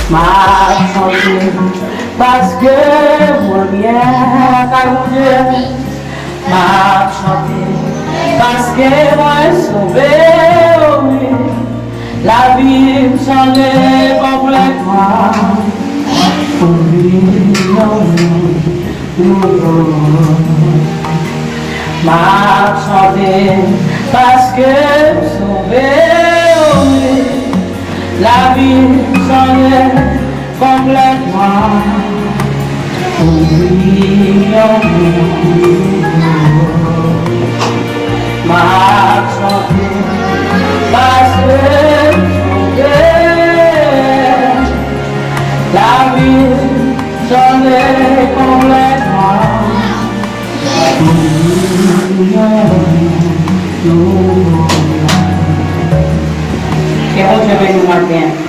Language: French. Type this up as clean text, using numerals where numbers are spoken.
m'a changé parce que moi bien qu'à m'a chanté parce que moi sauvé, oh oui, la vie me changeait complètement. Pour vivre m'a chanté parce que sauvé, oh oui, la vie changeait complètement. Pour vivre m'a chanté parce que sauvé, la vie changeait complètement. Que bon Dieu bénisse nous matin.